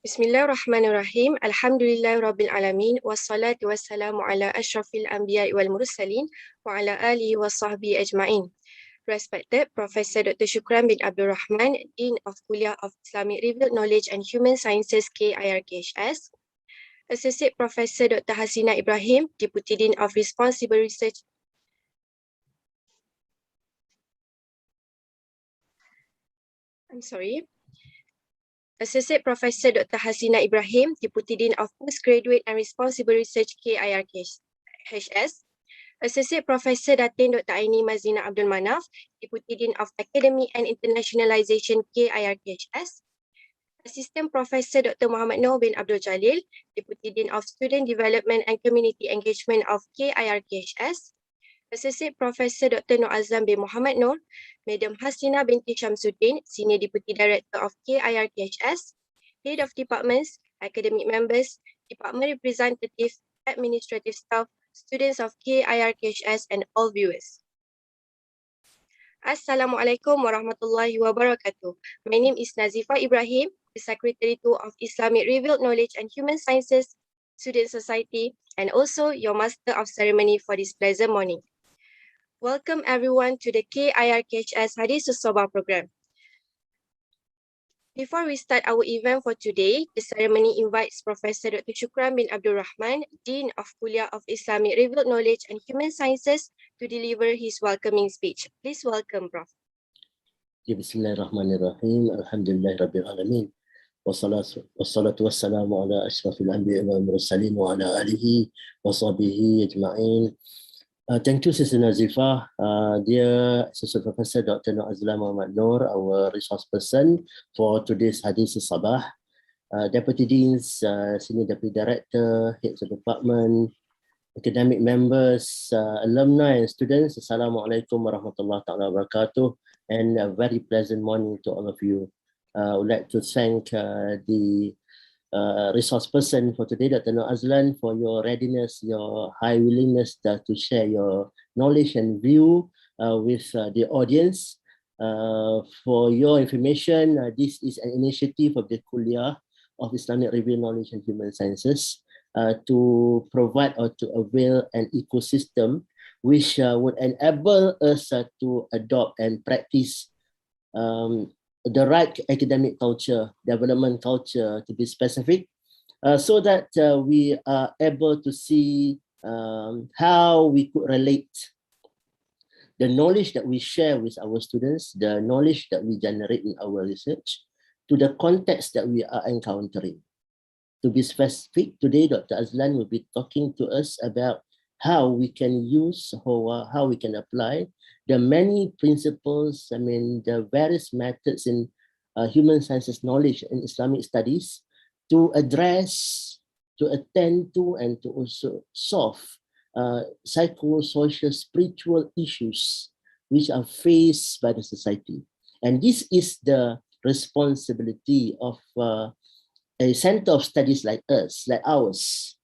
Bismillahirrahmanirrahim. Alhamdulillahirabbil alamin wassalatu wassalamu ala asyrafil anbiya'i wal mursalin wa ala alihi wasahbihi ajma'in. Respected Professor Dr. Shukran bin Abdul Rahman, Dean of Kuliah of Islamic Revealed Knowledge and Human Sciences KIRKHS, Associate Professor Dr. Hasina Ibrahim, Deputy Dean of Responsible Research Associate Professor Dr. Hasina Ibrahim, Deputy Dean of Postgraduate and Responsible Research KIRKHS, Associate Professor Datin Dr. Aini Mazina Abdul Manaf, Deputy Dean of Academy and Internationalization KIRKHS, Assistant Professor Dr. Muhammad Noor bin Abdul Jalil, Deputy Dean of Student Development and Community Engagement of KIRKHS, Associate Professor Dr. Noor Azlan bin Muhammad Noor, Madam Hasina binti Shamsuddin, Senior Deputy Director of KIRKHS, Head of Departments, Academic Members, Department Representatives, Administrative Staff, students of KIRKHS and all viewers. Assalamualaikum warahmatullahi wabarakatuh. My name is Nazifa Ibrahim, the Secretary 2 of Islamic Revealed Knowledge and Human Sciences Student Society, and also your Master of Ceremony for this pleasant morning. Welcome everyone to the KIRKHS Hadissus Sobah program. Before we start our event for today, the ceremony invites Professor Dr. Shukran bin Abdul Rahman, Dean of Kuliah of Islamic Revealed Knowledge and Human Sciences, to deliver his welcoming speech. Please welcome, Prof. Bismillahirrahmanirrahim. Alhamdulillahirabbil alamin. Wassalatu wassalamu ala asyrafil anbiya'i wal mursalin wa ala alihi wa sahbihi ajma'in. Thank you, Sister Nazifa. Dear Associate Professor Dr. Azlan Noor, our resource person for today's Hadissus Sabah, Deputy Deans, Senior Deputy Director, Heads of Department, academic members, alumni and students, Assalamualaikum warahmatullahi wabarakatuh, and a very pleasant morning to all of you. I would like to thank the resource person for today, Dr. Noor Azlan, for your readiness, your high willingness to share your knowledge and view with the audience. For your information, this is an initiative of the Kuliah of Islamic Revealed Knowledge and Human Sciences to provide or to avail an ecosystem which would enable us to adopt and practice the right academic culture, development culture to be specific, so that we are able to see how we could relate the knowledge that we share with our students, the knowledge that we generate in our research, to the context that we are encountering. To be specific, today Dr. Azlan will be talking to us about how we can use, how we can apply the many principles, the various methods in human sciences knowledge and Islamic studies to address, to attend to, and to also solve psychosocial, spiritual issues which are faced by the society. And this is the responsibility of a center of studies like us, like ours,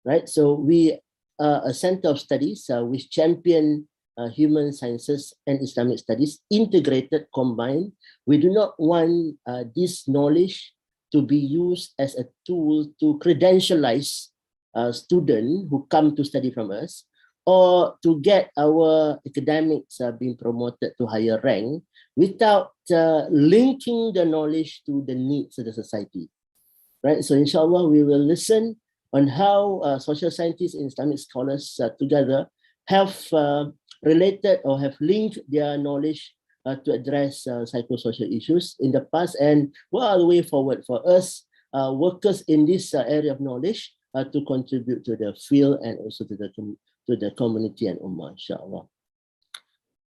right? So we are a center of studies which champion human sciences and Islamic studies, integrated, combined. We do not want this knowledge to be used as a tool to credentialize students who come to study from us, or to get our academics being promoted to higher rank without linking the knowledge to the needs of the society. Right? So inshallah, we will listen on how social scientists and Islamic scholars together have related or have linked their knowledge to address psychosocial issues in the past, and what are the way forward for us workers in this area of knowledge to contribute to the field and also to the community and ummah, inshallah.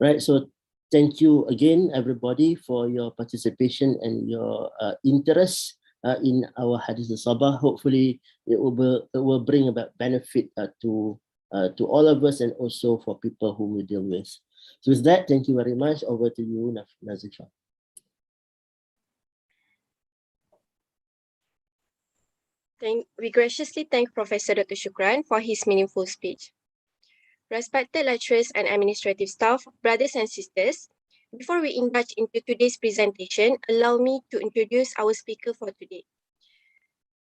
Right, so thank you again, everybody, for your participation and your interest in our Hadissus Sabah. Hopefully, it will bring about benefit to all of us and also for people whom we deal with. So with that, thank you very much. Over to you, Nazifa. We graciously thank Professor Dr. Shukran for his meaningful speech. Respected lecturers and administrative staff, brothers and sisters, before we indulge into today's presentation, allow me to introduce our speaker for today.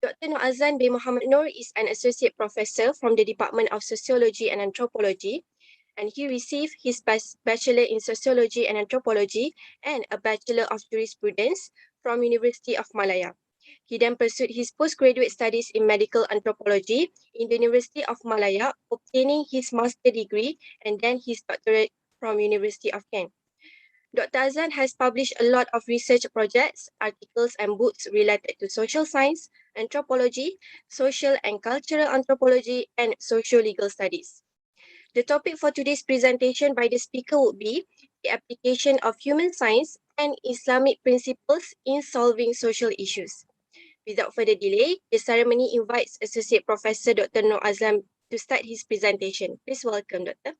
Dr. Noor Azlan bin Muhammad Noor is an associate professor from the Department of Sociology and Anthropology, and he received his Bachelor in Sociology and Anthropology and a Bachelor of Jurisprudence from University of Malaya. He then pursued his postgraduate studies in medical anthropology in the University of Malaya, obtaining his master degree and then his doctorate from University of Kent. Dr. Azlan has published a lot of research projects, articles and books related to social science, anthropology, social and cultural anthropology, and socio-legal studies. The topic for today's presentation by the speaker would be the application of human science and Islamic principles in solving social issues. Without further delay, the ceremony invites Associate Professor Dr. Noor Azlan to start his presentation. Please welcome, Doctor.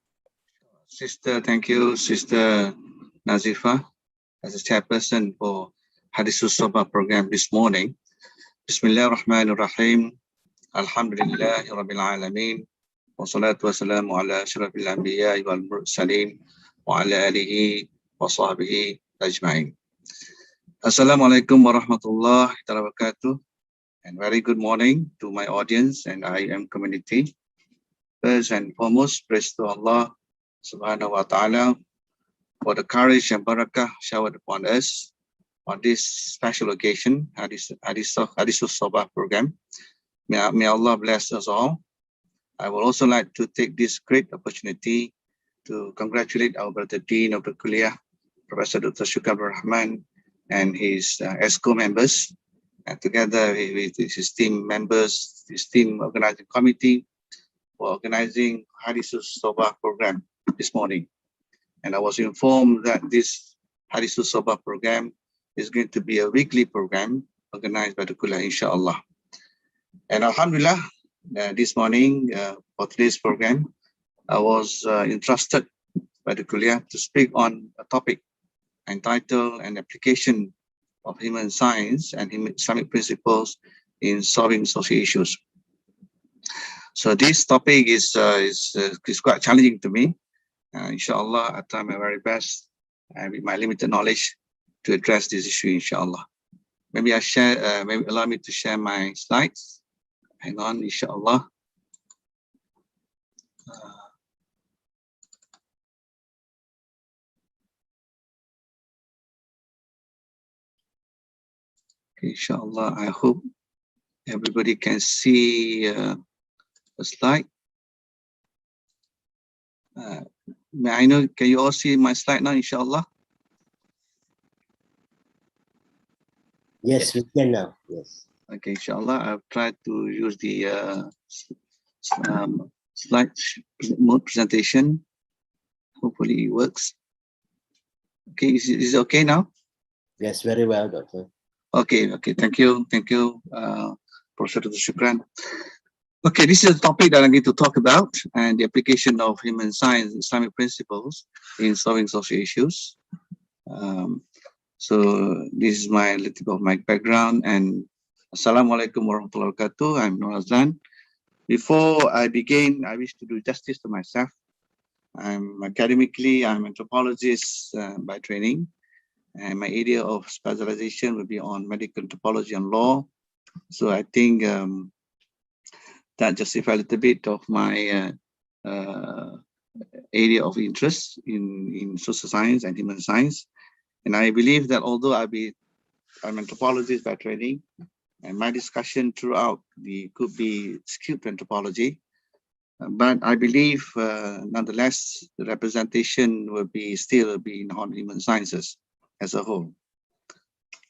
Sister, thank you, Sister Nazifa, as a chairperson for Hadissus Sobah program this morning. Bismillahirrahmanirrahim. Alhamdulillahi Rabbil Alameen. Wassalatu wassalamu ala ashrafil anbiya wal mursalin wa ala alihi wa sahbihi ajma'in. Assalamualaikum warahmatullahi wabarakatuh. And very good morning to my audience and IM community. First and foremost, praise to Allah Subhanahu wa ta'ala for the courage and barakah showered upon us on this special occasion, Hadissus Sobah program. May Allah bless us all. I would also like to take this great opportunity to congratulate our brother Dean of the Kuliah, Professor Dr. Shukar Rahman, and his ESCO members, and together with his team members, his team organizing committee for organizing Hadissus Sobah program this morning. And I was informed that this Hadissus Sobah program is going to be a weekly program organized by the Kuliah, inshallah. And alhamdulillah, this morning for today's program, I was entrusted by the Kuliah to speak on a topic entitled An Application of Human Science and Islamic Principles in Solving Social Issues. So this topic is quite challenging to me. Inshallah, I try my very best with my limited knowledge to address this issue, inshallah. Maybe maybe allow me to share my slides. Hang on, inshallah. Okay, inshallah, I hope everybody can see the slide. May I know, can you all see my slide now, inshallah? Yes, we can now. Yes. Okay, inshallah, I've tried to use the slide mode presentation. Hopefully it works. Okay, is it okay now? Yes, very well, Doctor. Okay, thank you, Professor Shukran. Okay, this is a topic that I'm going to talk about, and the application of human science and Islamic principles in solving social issues. So this is my little bit of my background, and Assalamualaikum warahmatullahi wabarakatuh. I'm Noor Azlan. Before I begin, I wish to do justice to myself. I'm an anthropologist by training, and my area of specialization will be on medical anthropology and law. So I think that justifies a little bit of my area of interest in social science and human science. And I believe that although I'm an anthropologist by training, and my discussion throughout could be skewed to anthropology, but I believe nonetheless the representation will still be in human sciences as a whole.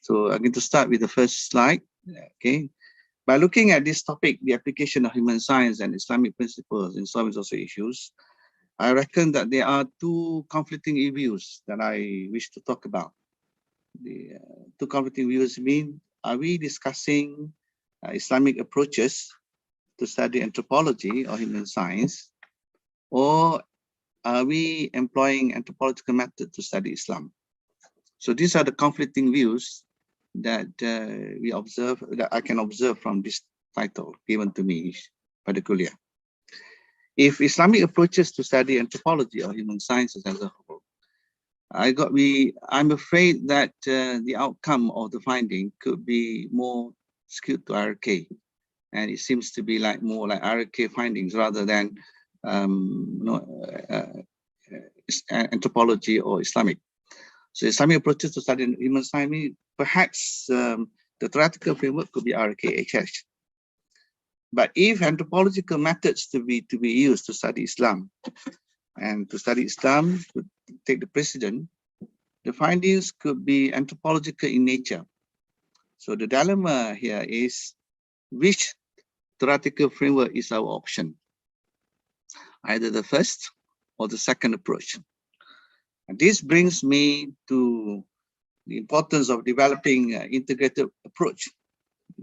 So I'm going to start with the first slide. Okay, by looking at this topic, the application of human science and Islamic principles in solving social issues, I reckon that there are two conflicting views that I wish to talk about. The two conflicting views mean, are we discussing Islamic approaches to study anthropology or human science, or are we employing anthropological method to study Islam? So these are the conflicting views that that I can observe from this title given to me by the Kuliah. If Islamic approaches to study anthropology or human sciences as a whole, I'm afraid that the outcome of the finding could be more skewed to RK and it seems to be like more like hierarchy findings rather than anthropology or Islamic. So Islamic approaches to study human science, perhaps the theoretical framework could be RKHH. But if anthropological methods to be used to study Islam, and to study Islam to take the precedent, the findings could be anthropological in nature. So the dilemma here is which theoretical framework is our option, either the first or the second approach. And this brings me to the importance of developing an integrated approach,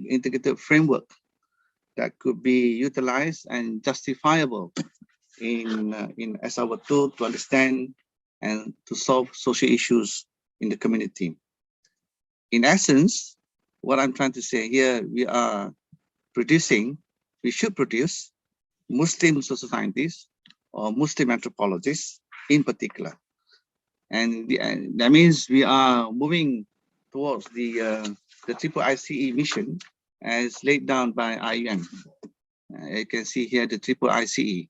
integrated framework that could be utilized and justifiable as our tool to understand and to solve social issues in the community. In essence, what I'm trying to say here, we should produce Muslim social scientists or Muslim anthropologists in particular. And that means we are moving towards the triple ICE mission as laid down by IUM. You can see here the triple ICE.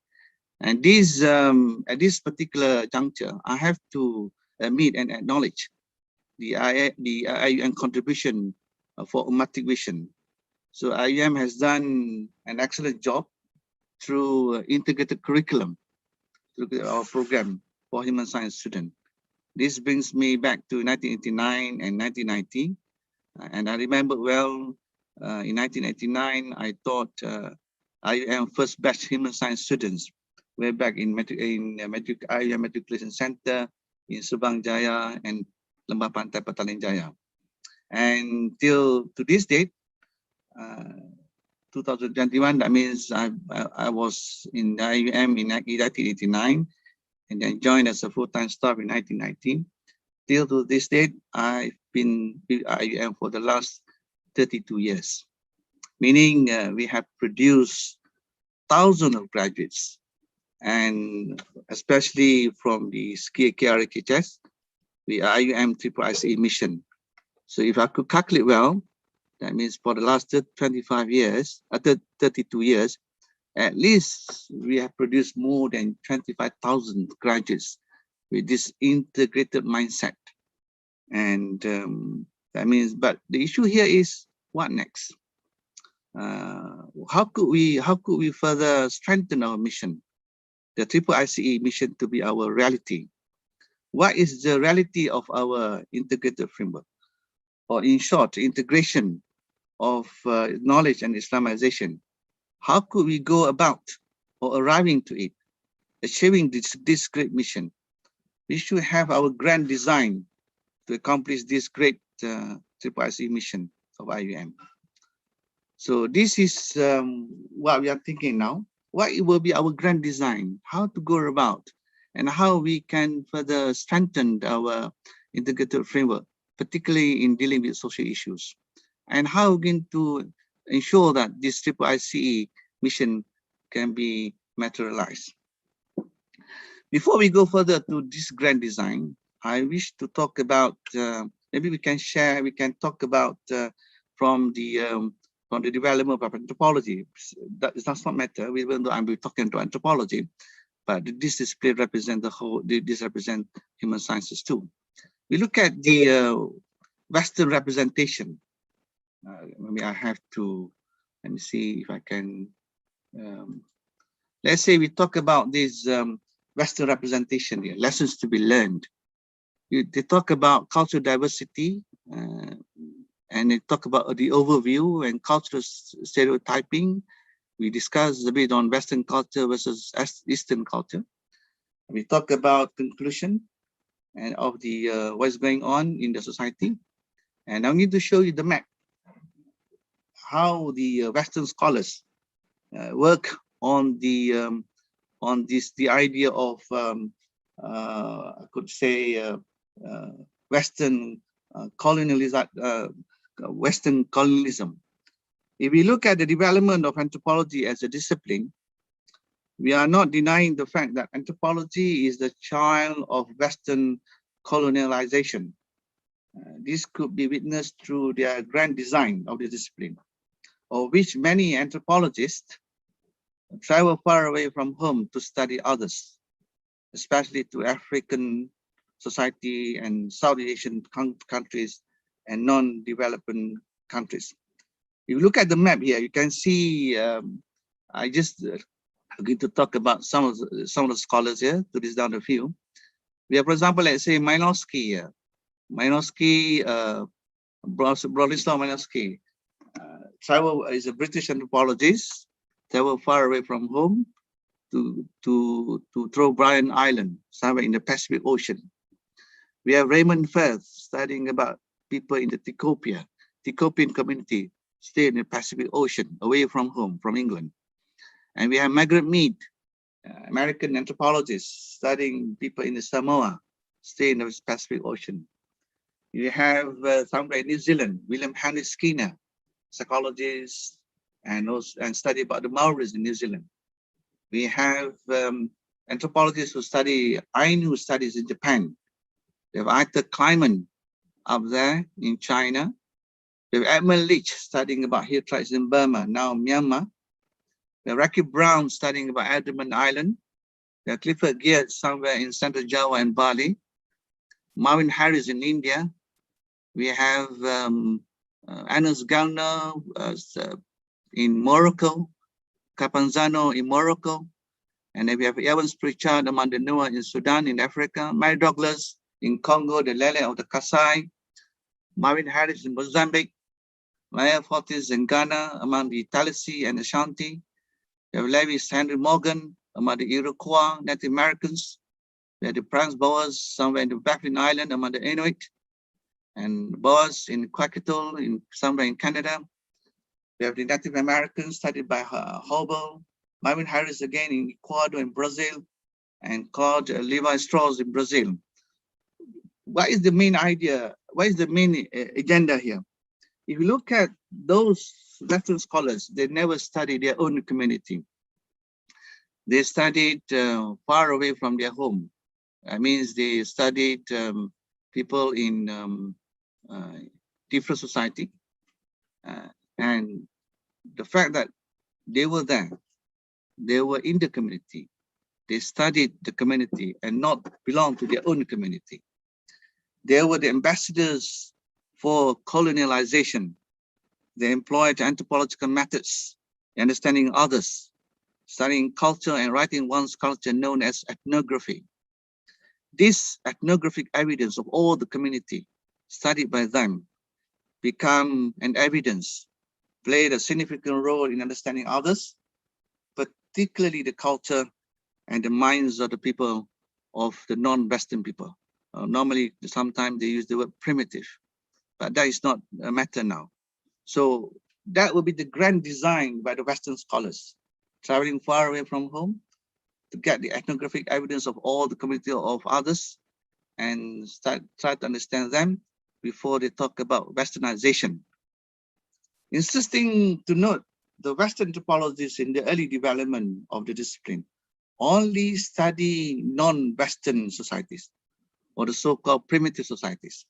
And this, at this particular juncture, I have to admit and acknowledge the IUM contribution for Ummatic Vision. So IUM has done an excellent job through integrated curriculum, through our program for human science students. This brings me back to 1989 and 1990. And I remember well, in 1989, I taught IUM first batch human science students way back in IUM Matriculation Center in Subang Jaya and Lembah Pantai Petaling Jaya. And till to this date, 2021, that means I was in IUM in 1989 and then joined as a full-time staff in 1990. Till to this date, I've been with IUM for the last 32 years, meaning we have produced thousands of graduates, and especially from the KRKHS, the IUM Triple ICE mission. So if I could calculate well, that means for the last 25 years, 32 years, at least we have produced more than 25,000 graduates with this integrated mindset. And that means, but the issue here is what next? How could we further strengthen our mission, the Triple ICE mission, to be our reality? What is the reality of our integrated framework? Or in short, integration of knowledge and Islamization. How could we go about or arriving to it, achieving this great mission? We should have our grand design to accomplish this great Triple ICE mission of IUM. So this is what we are thinking now. What will be our grand design, how to go about, and how we can further strengthen our integrated framework, particularly in dealing with social issues, and how we're going to ensure that this Triple ICE mission can be materialized. Before we go further to this grand design, I wish to talk about, maybe we can talk about from the development of anthropology. That does not matter, even though I'm talking about anthropology, but this display represents the whole, this represents human sciences too. We look at the Western representation. Maybe I have to, let me see if I can, let's say we talk about this Western representation here, lessons to be learned. They talk about cultural diversity, and they talk about the overview and cultural stereotyping. We discuss a bit on Western culture versus Eastern culture. We talk about conclusion and of the what's going on in the society. And I need to show you the map, how the Western scholars work on the idea of I could say Western Western colonialism. If we look at the development of anthropology as a discipline, we are not denying the fact that anthropology is the child of Western colonialization. This could be witnessed through their grand design of the discipline. of which many anthropologists travel far away from home to study others, especially to African society and South Asian countries and non-developing countries. If you look at the map here, you can see, I just going to talk about some of the scholars here, to list down a few. We have, for example, let's say Minosky here. Minosky, Bronislaw Minosky, is a British anthropologist, traveled far away from home to Trobriand Island, somewhere in the Pacific Ocean. We have Raymond Firth studying about people in the Ticopian community, stay in the Pacific Ocean, away from home, from England. And we have Margaret Mead, American anthropologist, studying people in the Samoa, stay in the Pacific Ocean. You have somewhere in New Zealand, William Henry Skinner, psychologist, and study about the Maoris in New Zealand. We have anthropologists who study Ainu studies in Japan. We have Arthur Kleiman up there in China. We have Edmund Leach studying about hill tribes in Burma, now Myanmar. We have Raki Brown studying about Andaman Island. We have Clifford Geertz somewhere in Central Java and Bali. Marvin Harris in India. We have Anas Gallner in Morocco, Capanzano in Morocco, and then we have Evans Pritchard among the Noor in Sudan, in Africa, Mary Douglas in Congo, the Lele of the Kasai, Marvin Harris in Mozambique, Maya Fortis in Ghana, among the Talisi and Ashanti. We have Lewis Henry Morgan among the Iroquois, Native Americans. We have the Franz Boas somewhere in the Baffin Island among the Inuit, and Boas in Quetzalcoatl, somewhere in Canada. We have the Native Americans studied by Hobel, Marvin Harris again in Ecuador and Brazil, and called Levi Strauss in Brazil. What is the main idea? What is the main agenda here? If you look at those Western scholars, they never studied their own community. They studied far away from their home. That means they studied people in different society. And the fact that they were there, they were in the community, they studied the community and not belong to their own community. They were the ambassadors for colonialization. They employed anthropological methods, understanding others, studying culture and writing one's culture, known as ethnography. This ethnographic evidence of all the community studied by them become an evidence, played a significant role in understanding others, particularly the culture and the minds of the people of the non-Western people. Normally, sometimes they use the word primitive, but that is not a matter now. So that will be the grand design by the Western scholars, traveling far away from home to get the ethnographic evidence of all the community of others and try to understand them before they talk about Westernization. Interesting to note, the Western anthropologists in the early development of the discipline only study non-Western societies, or the so-called primitive societies.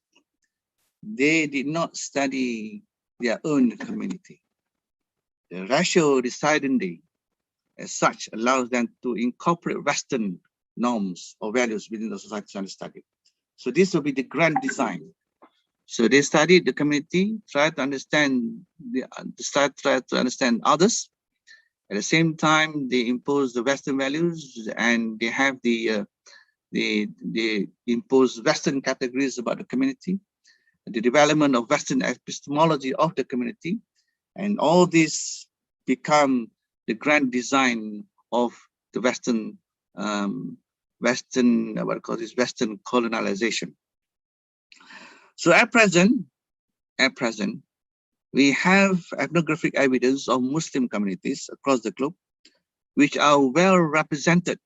They did not study their own community. The ratio decidedly, as such, allows them to incorporate Western norms or values within the society under study. So this will be the grand design. So they studied the community, try to understand try to understand others. At the same time, they impose the Western values, and they have they impose Western categories about the community, the development of Western epistemology of the community, and all this become the grand design of the Western Western colonialization. So at present, we have ethnographic evidence of Muslim communities across the globe, which are well represented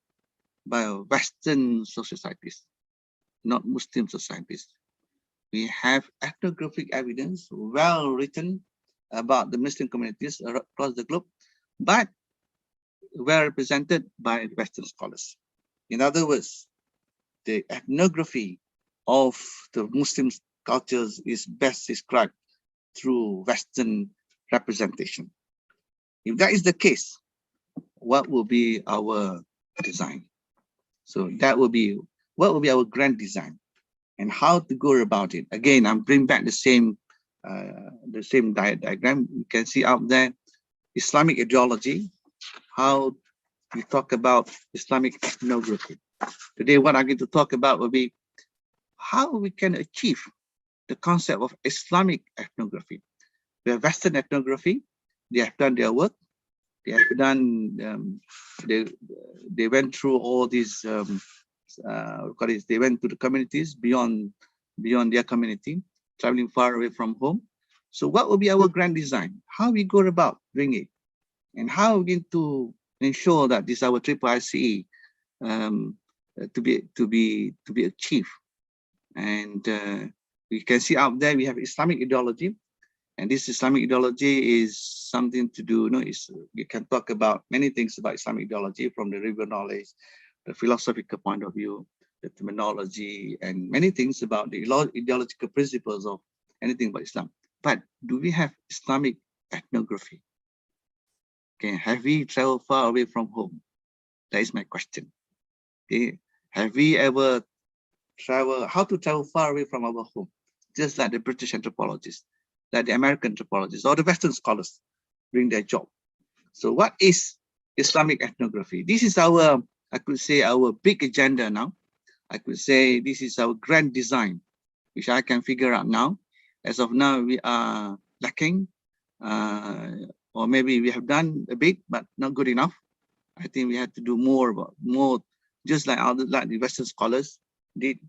by Western societies, not Muslim societies. We have ethnographic evidence well written about the Muslim communities across the globe, but well represented by Western scholars. In other words, the ethnography of the Muslim cultures is best described through Western representation. If that is the case, what will be our design? So that will be, what will be our grand design and how to go about it? Again, I'm bringing back the same diagram. You can see out there, Islamic ideology, how we talk about Islamic ethnography. Today, what I'm going to talk about will be how we can achieve the concept of Islamic ethnography. We have Western ethnography. They have done their work. They have done, they went through all these, they went to the communities beyond their community, traveling far away from home. So what will be our grand design? How we go about doing it? And how we going to ensure that this our triple ICE to be achieved? And we can see out there we have Islamic ideology, and this Islamic ideology is something to do. We can talk about many things about Islamic ideology, from the river knowledge, the philosophical point of view, the terminology, and many things about the ideological principles of anything about Islam. But do we have Islamic ethnography? Okay, have we traveled far away from home? That is my question. Okay, have we ever traveled, how to travel far away from our home? Just like the British anthropologists, like the American anthropologists, or the Western scholars doing their job. So what is Islamic ethnography? This is our, I could say, our big agenda now. I could say this is our grand design, which I can figure out now. As of now, we are lacking, or maybe we have done a bit, but not good enough. I think we have to do more, just like the Western scholars did,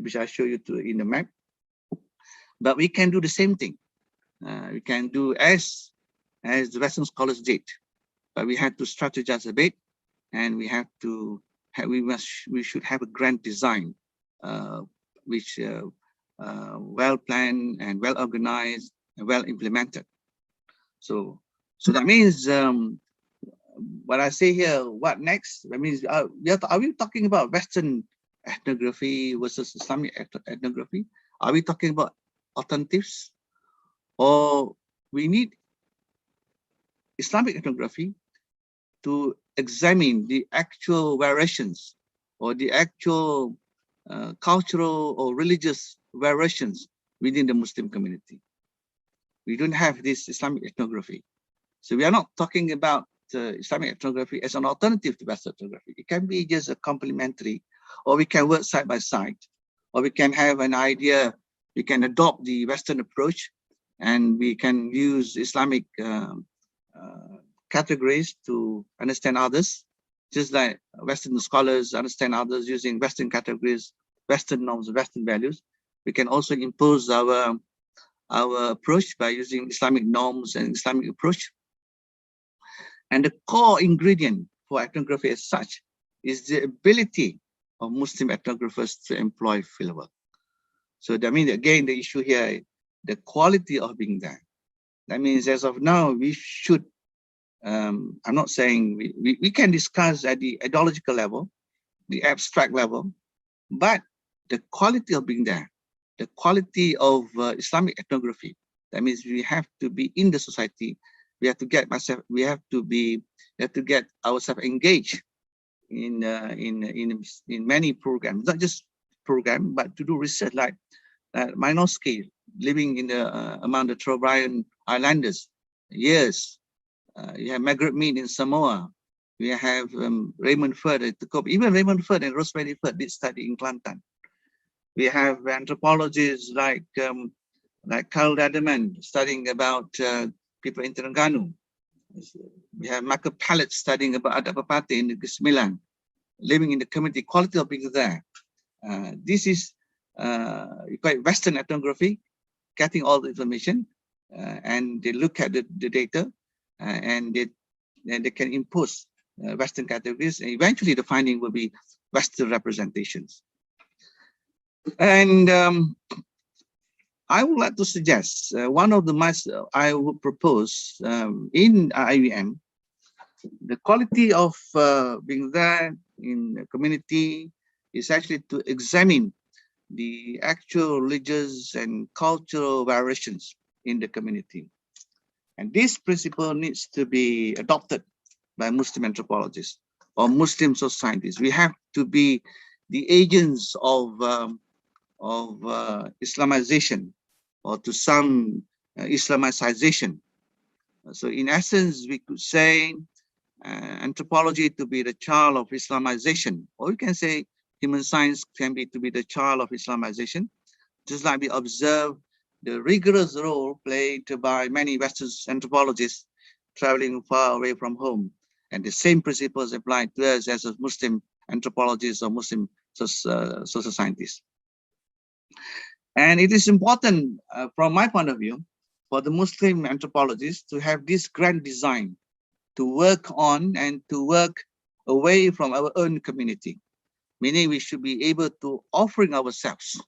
which I show you in the map. But we can do the same thing. We can do as the Western scholars did, but we have to strategize a bit, and we have to we should have a grand design, which well planned and well organized and well implemented. So that means what I say here, what next? That means are we talking about Western ethnography versus Islamic ethnography? Are we talking about alternatives, or we need Islamic ethnography to examine the actual variations or the actual cultural or religious variations within the Muslim community? We don't have this Islamic ethnography. So we are not talking about Islamic ethnography as an alternative to Western ethnography. It can be just a complementary, or we can work side by side, or we can have an idea, we can adopt the Western approach, and we can use Islamic categories to understand others, just like Western scholars understand others using Western categories, Western norms, Western values. We can also impose our approach by using Islamic norms and Islamic approach. And the core ingredient for ethnography as such is the ability of Muslim ethnographers to employ fieldwork. So that means, again, the issue here, the quality of being there. That means as of now, we should, I'm not saying we can discuss at the ideological level, the abstract level, but the quality of being there, the quality of Islamic ethnography, that means we have to be in the society. We have to get ourselves engaged in many programs, not just program, but to do research like Minosky living in among the Trobriand Islanders years. You have Margaret Mead in Samoa. We have Raymond Ferd at the Cope. Even Raymond Ferd and Rosemary Ferd did study in Kelantan. We have anthropologists like Carl Dademan studying about people in Terengganu. We have Michael Pallet studying about Adat Papate in Negeri Sembilan, living in the community, quality of being there. This is quite Western ethnography, getting all the information, and they look at the data, and they can impose Western categories, and eventually the finding will be Western representations. And I would like to suggest one of the I would propose in IUM, the quality of being there in the community is actually to examine the actual religious and cultural variations in the community. And this principle needs to be adopted by Muslim anthropologists or Muslim societies. We have to be the agents of Islamization, or to some Islamicization. So in essence, we could say anthropology to be the child of Islamization, or we can say human science can be to be the child of Islamization, just like we observe the rigorous role played by many Western anthropologists traveling far away from home. And the same principles apply to us as a Muslim anthropologists or Muslim social scientists. And it is important from my point of view for the Muslim anthropologists to have this grand design to work on and to work away from our own community, meaning we should be able to offering ourselves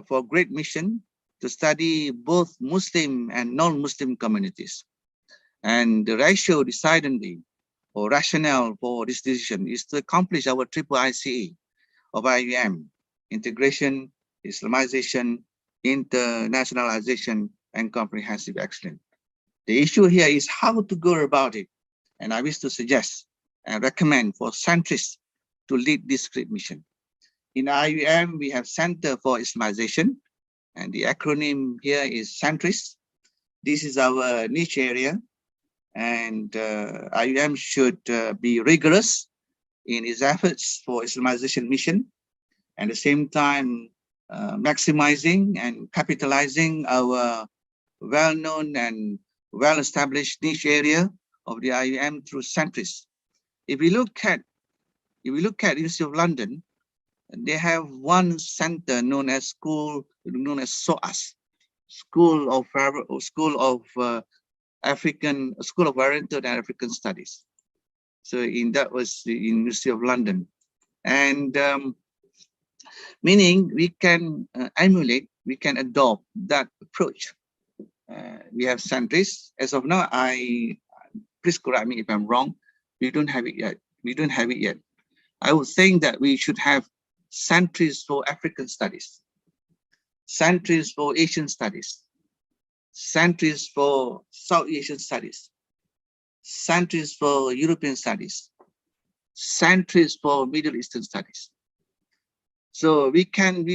for a great mission to study both Muslim and non-Muslim communities. And the ratio decidedly or rationale for this decision is to accomplish our triple ICE of IUM: integration, Islamization, internationalization, and comprehensive excellence. The issue here is how to go about it. And I wish to suggest and recommend for centrists to lead this great mission. In IUM, we have Center for Islamization, and the acronym here is centrist. This is our niche area, and IUM should be rigorous in its efforts for Islamization mission, and at the same time maximizing and capitalizing our well-known and well-established niche area of the IUM through centrists. If we look at University of London, they have one center known as SOAS, School of Oriental and African Studies. So that was the University of London, and meaning we can emulate, we can adopt that approach. We have centrists. As of now, please correct me if I'm wrong. We don't have it yet. I was saying that we should have centrists for African studies, centrists for Asian studies, centrists for South Asian studies, centrists for European studies, centrists for Middle Eastern studies. So we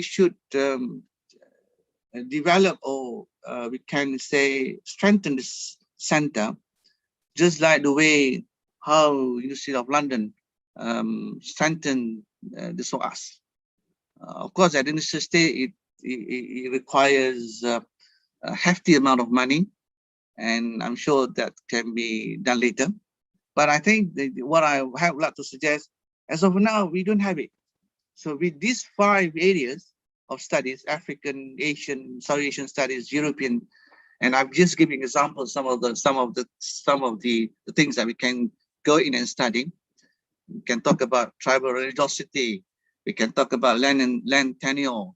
should develop, or we can say strengthen this center, just like the way how University of London strengthened the SOAS. Of course, at initial stage, it requires a hefty amount of money, and I'm sure that can be done later. But I think what I would like to suggest, as of now, we don't have it. So with these 5 areas of studies, African, Asian, South Asian studies, European, and I'm just giving examples, some of the things that we can go in and study. We can talk about tribal religiosity. We can talk about land tenure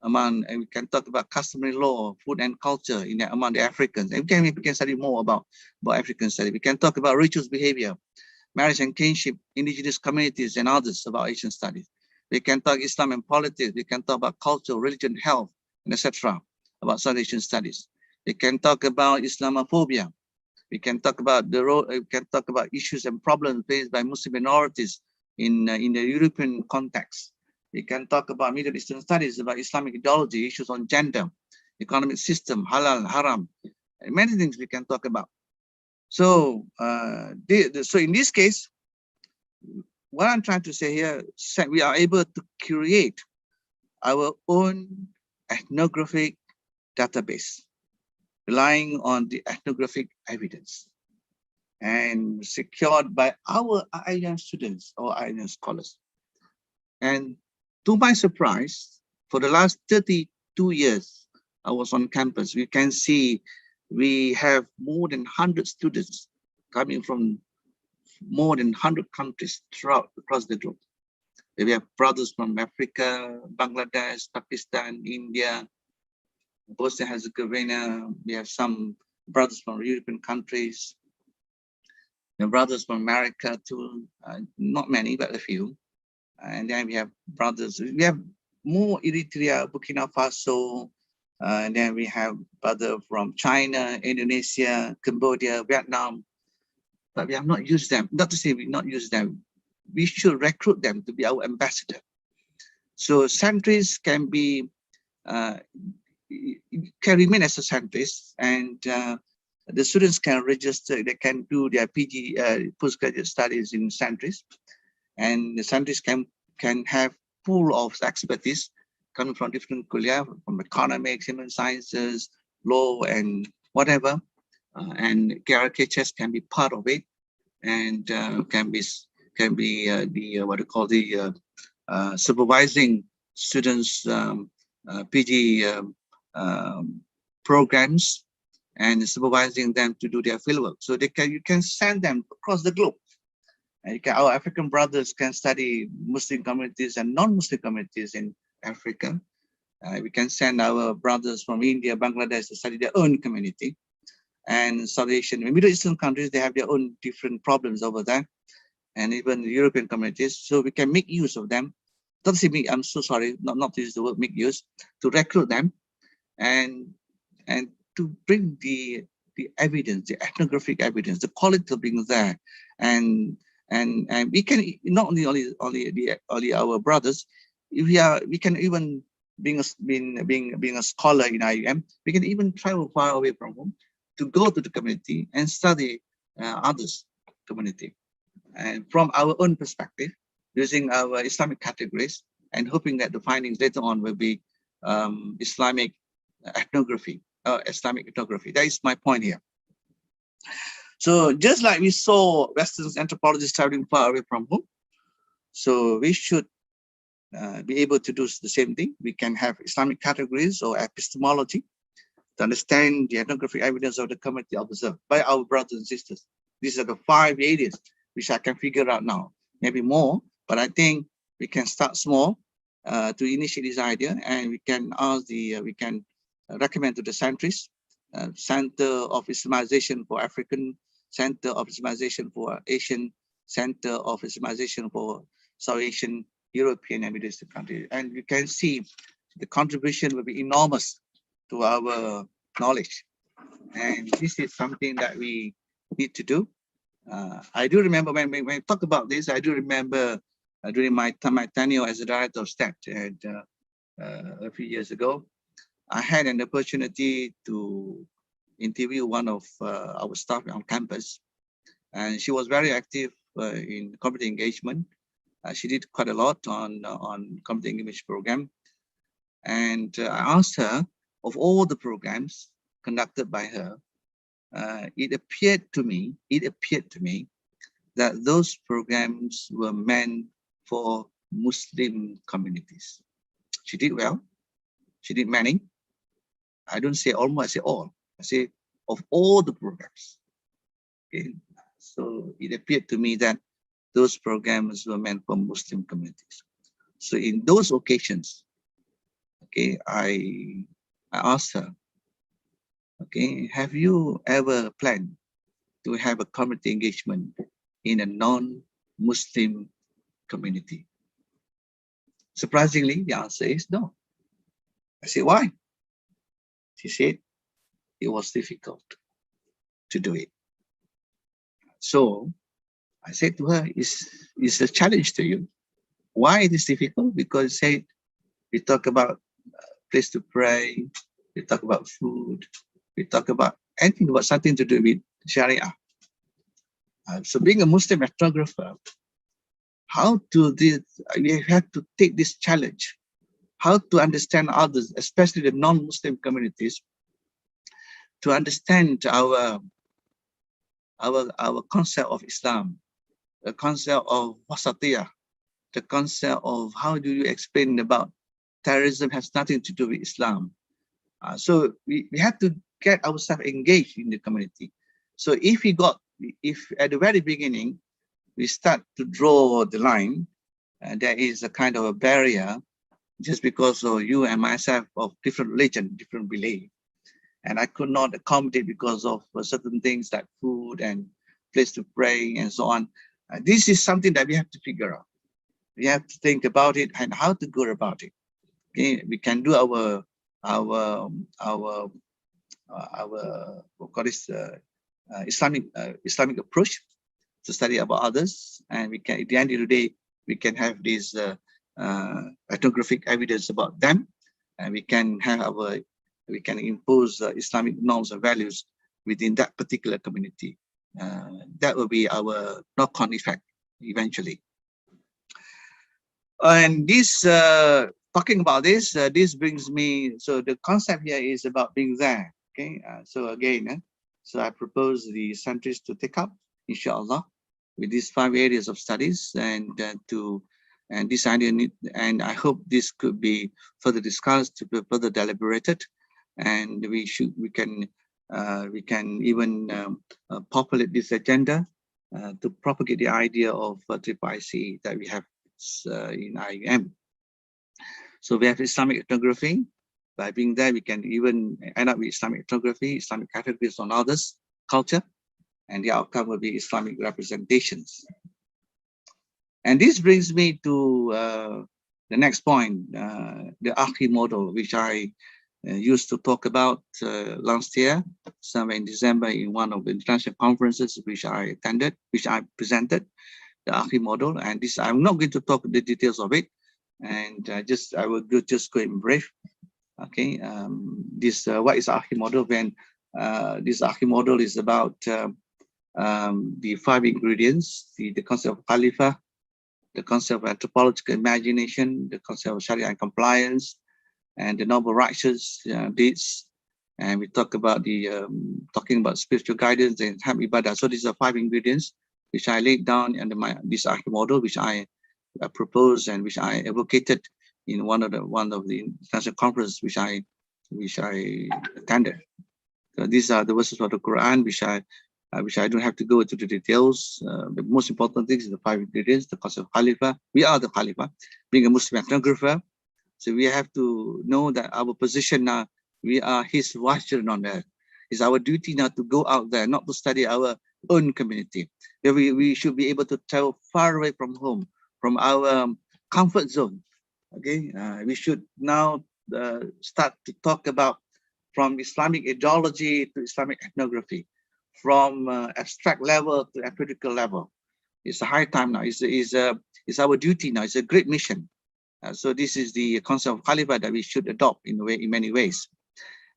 and we can talk about customary law, food and culture among the Africans. And we can study more about African study. We can talk about rituals behavior, marriage and kinship, indigenous communities, and others about Asian studies. We can talk Islam and politics. We can talk about culture, religion, health, and etc. about South Asian studies. We can talk about Islamophobia. We can talk about issues and problems faced by Muslim minorities in the European context. We can talk about Middle Eastern studies, about Islamic ideology, issues on gender, economic system, halal, haram, and many things we can talk about. So, so in this case, what I'm trying to say here, we are able to create our own ethnographic database, relying on the ethnographic evidence and secured by our IIM students or IIM scholars. And to my surprise, for the last 32 years, I was on campus. We can see we have more than 100 students coming from more than 100 countries across the globe. We have brothers from Africa, Bangladesh, Pakistan, India, Bosnia and Herzegovina. We have some brothers from European countries. We have brothers from America too, not many, but a few. And then we have brothers. We have more Eritrea, Burkina Faso, And then we have brother from China, Indonesia, Cambodia, Vietnam, but we have not used them. Not to say we not use them. We should recruit them to be our ambassador. So centrists can be, can remain as a centrist, and the students can register, they can do their PG, postgraduate studies in centrist, and the centrists can have pool of expertise coming from different kuliah, from economics, human sciences, law, and whatever, and KRKHS can be part of it, and can be the what you call the supervising students PG programs, and supervising them to do their fieldwork. So you can send them across the globe. And our African brothers can study Muslim communities and non-Muslim communities in Africa. We can send our brothers from India, Bangladesh to study their own community. And South Asian, Middle Eastern countries, they have their own different problems over there. And even the European communities. So we can make use of them. Don't say me, I'm so sorry, not to use the word make use, to recruit them and to bring the evidence, the ethnographic evidence, the quality of being there. And we can not only our brothers, we can even being a scholar in IUM, we can even travel far away from home to go to the community and study others' community. And from our own perspective, using our Islamic categories, and hoping that the findings later on will be Islamic ethnography, Islamic ethnography. That is my point here. So just like we saw Western anthropologists traveling far away from home, so we should be able to do the same thing. We can have Islamic categories or epistemology to understand the ethnographic evidence of the community observed by our brothers and sisters. These are the 5 areas which I can figure out now, maybe more, but I think we can start small to initiate this idea, and we can ask we can recommend to the centrists, Center of Islamization for African, Center of Islamization for Asian, Center of Islamization for South Asian, European, and Middle Eastern countries. And you can see the contribution will be enormous to our knowledge. And this is something that we need to do. I do remember when we talk about this, I do remember during my tenure as a director of STAT a few years ago, I had an opportunity to interview one of our staff on campus, and she was very active in community engagement. She did quite a lot on community engagement program, and I asked her, of all the programs conducted by her, it appeared to me that those programs were meant for Muslim communities. She did well. She did many. I don't say almost, I say all. I say of all the programs. Okay. So it appeared to me that those programs were meant for Muslim communities. So in those occasions, okay, I asked her, okay, have you ever planned to have a community engagement in a non-Muslim community? Surprisingly, the answer is no. I said, why? She said, it was difficult to do it. So I said to her, it's a challenge to you. Why it is difficult? Because say we talk about place to pray, we talk about food, we talk about anything about something to do with Sharia. So being a Muslim ethnographer, we have to take this challenge, how to understand others, especially the non-Muslim communities, to understand our concept of Islam, the concept of wasatiyah, the concept of how do you explain about terrorism has nothing to do with Islam. So we have to get ourselves engaged in the community. So if at the very beginning, we start to draw the line, there is a kind of a barrier just because of you and myself of different religion, different belief. And I could not accommodate because of certain things like food and place to pray and so on. This is something that we have to figure out. We have to think about it and how to go about it. Okay? We can do our our what call this Islamic approach to study about others, and we can, at the end of the day, we can have this ethnographic evidence about them, and we can impose Islamic norms and values within that particular community. That will be our knock-on effect eventually. And this, talking about this, this brings me, so the concept here is about being there. Okay, so again, so I propose the centers to take up, inshallah, with these 5 areas of studies, and this idea, and I hope this could be further discussed, further deliberated, and we can even populate this agenda to propagate the idea of triple IC that we have in IUM. So we have Islamic ethnography. By being there, we can even end up with Islamic ethnography, Islamic categories on others, culture, and the outcome will be Islamic representations. And this brings me to the next point, the Akhi model, which I used to talk about last year, somewhere in December, in one of the international conferences which I attended, which I presented, the Akhi model. And this, I'm not going to talk the details of it, and I will just go in brief. Okay, what is Akhi model? When this Akhi model is about the 5 ingredients: the concept of Khalifa, the concept of anthropological imagination, the concept of Sharia and compliance, and the noble righteous deeds. And we talk about talking about spiritual guidance and ham ibadah. So these are 5 ingredients which I laid down under this Akhi model, which I proposed and which I advocated in one of the international conferences which I attended. So these are the verses of the Quran which I don't have to go into the details. The most important thing is the 5 ingredients, the concept of Khalifa. We are the Khalifa, being a Muslim ethnographer. So we have to know that our position now, we are his vice children on earth. It's our duty now to go out there, not to study our own community. We should be able to travel far away from home, from our comfort zone. Okay, we should now start to talk about from Islamic ideology to Islamic ethnography, from abstract level to empirical level. It's a high time now. It's our duty now. It's a great mission. So this is the concept of Khalifa that we should adopt in many ways.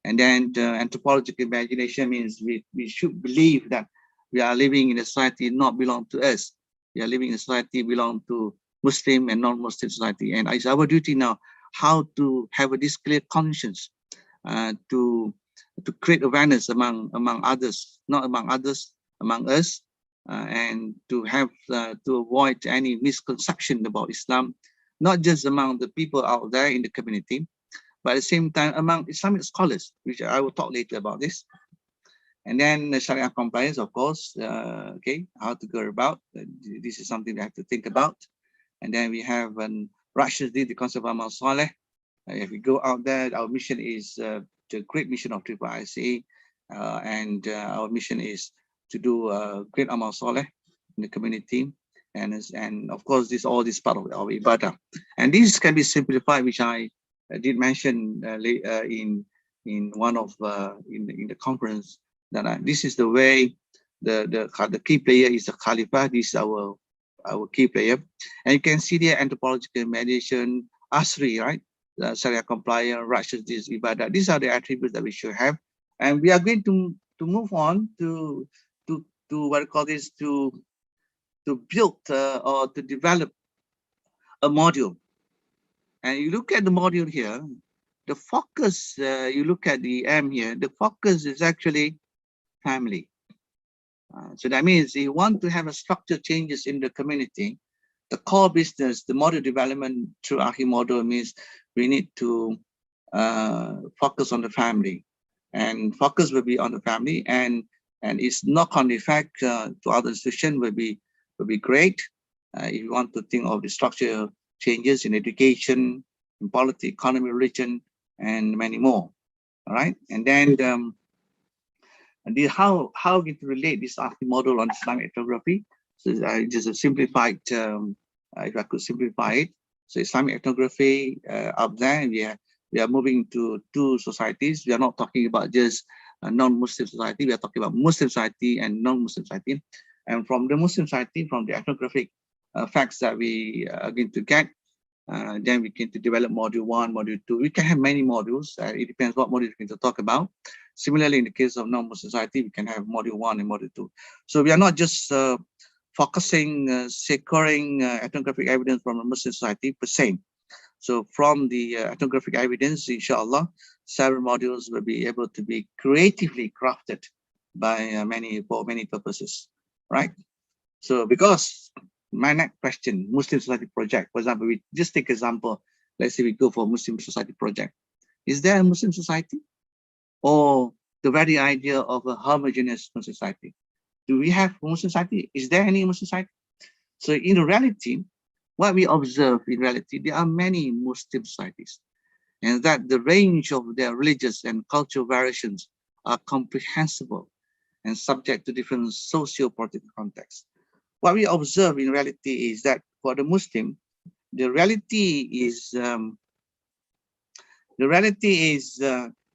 And then anthropological imagination means we should believe that we are living in a society not belong to us. We are living in a society belong to Muslim and non-Muslim society. And it's our duty now how to have this clear conscience to create awareness among others, not among others, among us, and to have to avoid any misconception about Islam, not just among the people out there in the community, but at the same time among Islamic scholars, which I will talk later about this. And then Sharia compliance, of course, okay, how to go about. This is something we have to think about. And then we have Rashidi, the concept of Amal Saleh. If we go out there, our mission is the great mission of Triple IC, and our mission is to do great Amal Saleh in the community. And of course, all this part of our ibadah. And this can be simplified, which I did mention in one of in the conference, that this is the way the key player is the Khalifa. This is our key player, and you can see the anthropological mediation, Asri, right? Sharia compliant, righteous deeds, ibadah. These are the attributes that we should have, and we are going to move on to what I call this, to build or to develop a module. And you look at the module here, the focus. You look at the M here. The focus is actually family. So that means you want to have a structural changes in the community. The core business, the model development through Akhi model means we need to focus on the family, and focus will be on the family, and its knock-on effect to other institutions will be great. If you want to think of the structural changes in education, in politics, economy, religion, and many more. All right, and then how we to relate this Akhi model on Islamic ethnography. So just a simplified, if I could simplify it. So Islamic ethnography up there, we are moving to two societies. We are not talking about just a non-Muslim society. We are talking about Muslim society and non-Muslim society. And from the Muslim society, from the ethnographic facts that we are going to get, then we can to develop module 1, module 2. We can have many modules. It depends what module we're going to talk about. Similarly, in the case of non-Muslim society, we can have module 1 and module 2. So we are not just focusing, securing ethnographic evidence from a Muslim society per se. So from the ethnographic evidence, inshallah, several modules will be able to be creatively crafted by for many purposes, right? So because my next question, Muslim society project, for example, we just take example, let's say we go for Muslim society project. Is there a Muslim society? Or the very idea of a homogeneous Muslim society? Do we have a Muslim society? Is there any Muslim society? So in reality, what we observe in reality, there are many Muslim societies, and that the range of their religious and cultural variations are comprehensible and subject to different socio-political contexts. What we observe in reality is that for the Muslim, the reality is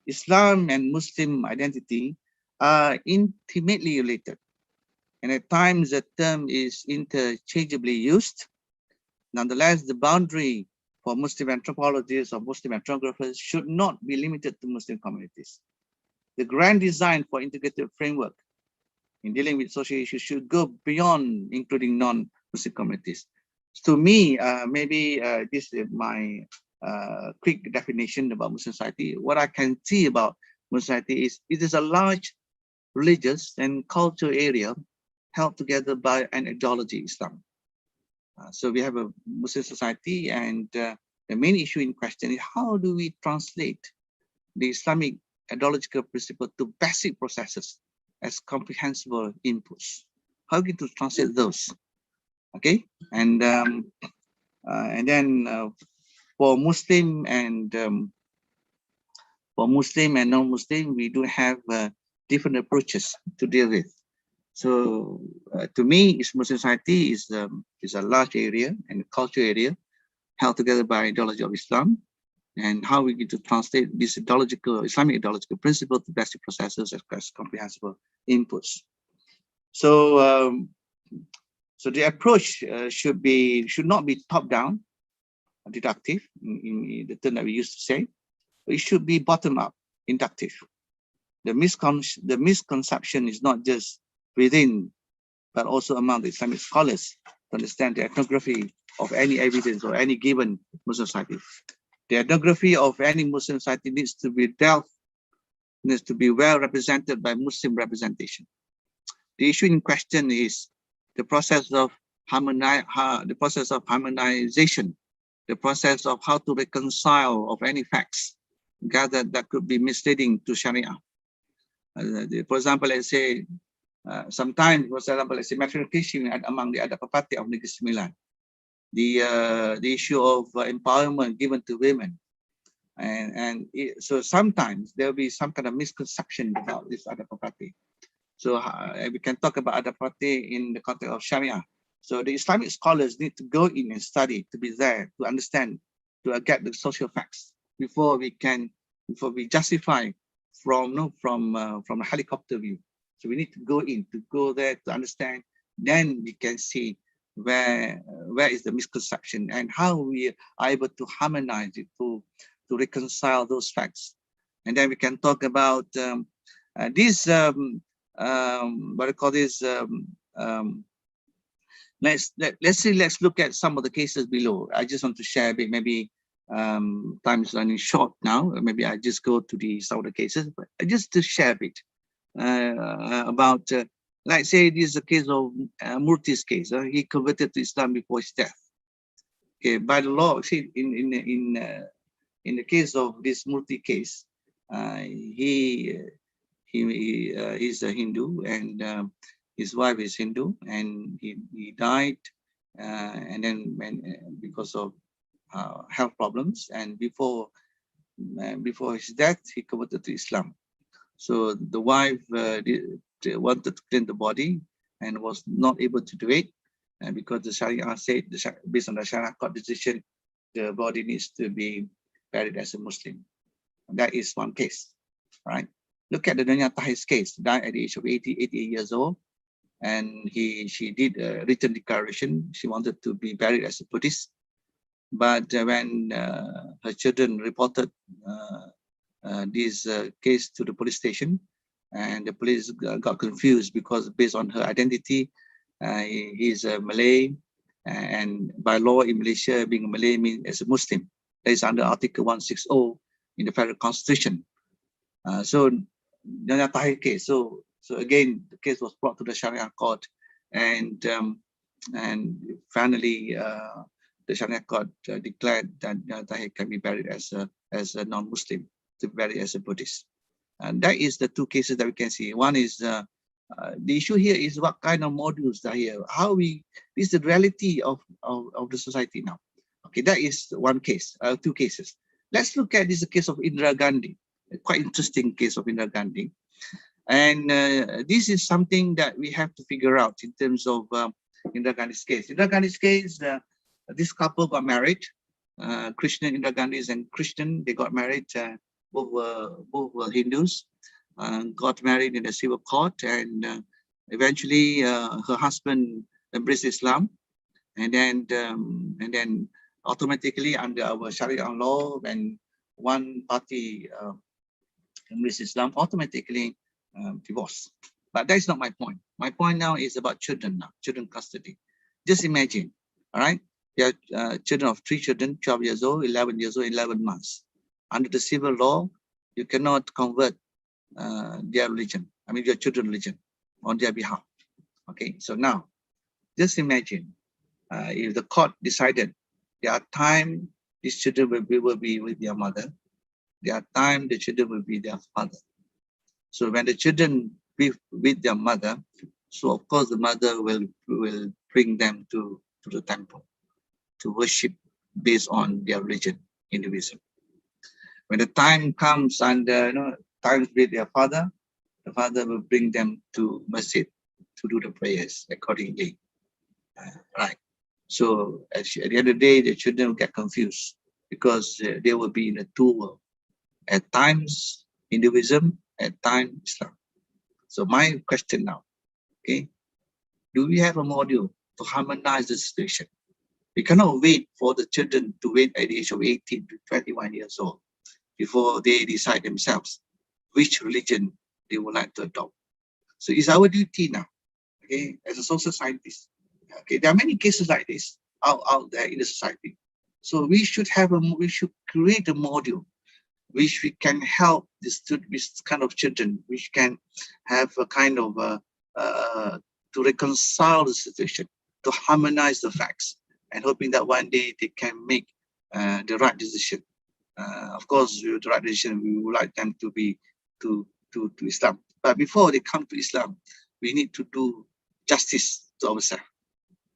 Islam and Muslim identity are intimately related, and at times the term is interchangeably used. Nonetheless, the boundary for Muslim anthropologists or Muslim ethnographers should not be limited to Muslim communities. The grand design for integrated framework in dealing with social issues should go beyond including non-Muslim communities. To me, maybe this is my quick definition about Muslim society. What I can see about Muslim society is it is a large religious and cultural area held together by an ideology, Islam. So we have a Muslim society, and the main issue in question is how do we translate the Islamic ideological principle to basic processes as comprehensible inputs? How do we translate those? Okay, and then for Muslim and non-Muslim, we do have different approaches to deal with. So to me, Muslim society is a large area and a cultural area held together by ideology of Islam, and how we get to translate this Islamic ideological principle to basic processes as comprehensible inputs. So so the approach should not be top-down, deductive, in the term that we used to say. It should be bottom-up, inductive. The misconception is not just within, but also among the Islamic scholars to understand the ethnography of any evidence or any given Muslim society. The ethnography of any Muslim society needs to be well represented by Muslim representation. The issue in question is the process of harmonization, the process of how to reconcile of any facts gathered that could be misleading to Sharia. For example, let's say, sometimes, for example, let's say matriculation among the Adat Party of Negeri Sembilan, the issue of empowerment given to women, so sometimes there will be some kind of misconception about this Adat Party. So we can talk about Adat Party in the context of Sharia. So the Islamic scholars need to go in and study, to be there, to understand, to get the social facts before we justify from a helicopter view. So we need to go there to understand. Then we can see where is the misconception and how we are able to harmonize it, to reconcile those facts. And then we can talk about this. What I call this. Let's look at some of the cases below. I just want to share a bit. Maybe time is running short now. Maybe I just go to some of the cases, but just to share a bit about. Like say this is a case of Murti's case. He converted to Islam before his death. Okay, by the law, see in the case of this Murti case, he is a Hindu, and his wife is Hindu, and he died, and then because of health problems, and before his death, he converted to Islam. So the wife wanted to clean the body and was not able to do it, and because the Sharia said, based on the Sharia court decision, the body needs to be buried as a Muslim. That is one case, right? Look at the Nyonya Tahir's case, died at the age of 88 years old, and she did a written declaration. She wanted to be buried as a Buddhist, but when her children reported this case to the police station, and the police got confused because based on her identity, he's a Malay, and by law in Malaysia, being a Malay means as a Muslim. That is under Article 160 in the Federal Constitution. So Nyonya Tahir case. So again, the case was brought to the Sharia court, and finally the Sharia court declared that Nyonya Tahir can be buried as a non-Muslim, to be buried as a Buddhist. And that is the two cases that we can see. One is the issue here is what kind of modules are here. This is the reality of the society now. Okay, that is one case, two cases. Let's look at this case of Indira Gandhi, a quite interesting case of Indira Gandhi. And this is something that we have to figure out in terms of Indira Gandhi's case. Indira Gandhi's case, this couple got married. Krishna, Indira Gandhi and Christian, they got married. Both were Hindus. Got married in the civil court, and eventually her husband embraced Islam, and then automatically under our Sharia law, when one party embraces Islam, automatically divorce. But that is not my point. My point now is about children now, children custody. Just imagine, all right? You have children of 3 children, 12 years old, 11 years old, 11 months. Under the civil law, you cannot convert their religion, their children's religion on their behalf. Okay, so now, just imagine if the court decided there are time these children will be with their mother, there are time the children will be their father. So when the children be with their mother, so of course the mother will bring them to the temple to worship based on their religion, Hinduism. When the time comes and times with their father, the father will bring them to masjid to do the prayers accordingly. Right. So at the end of the day, the children will get confused because they will be in a two world. At times Hinduism, at times Islam. So my question now, okay, do we have a module to harmonize the situation? We cannot wait for the children to wait at the age of 18 to 21 years old before they decide themselves which religion they would like to adopt. So it's our duty now, okay, as a social scientist. Okay, there are many cases like this out there in the society. So we should create a module which we can help this kind of children, which can have a kind of to reconcile the situation, to harmonize the facts, and hoping that one day they can make the right decision. Of course, the right decision, we would like them to be to Islam. But before they come to Islam, we need to do justice to ourselves.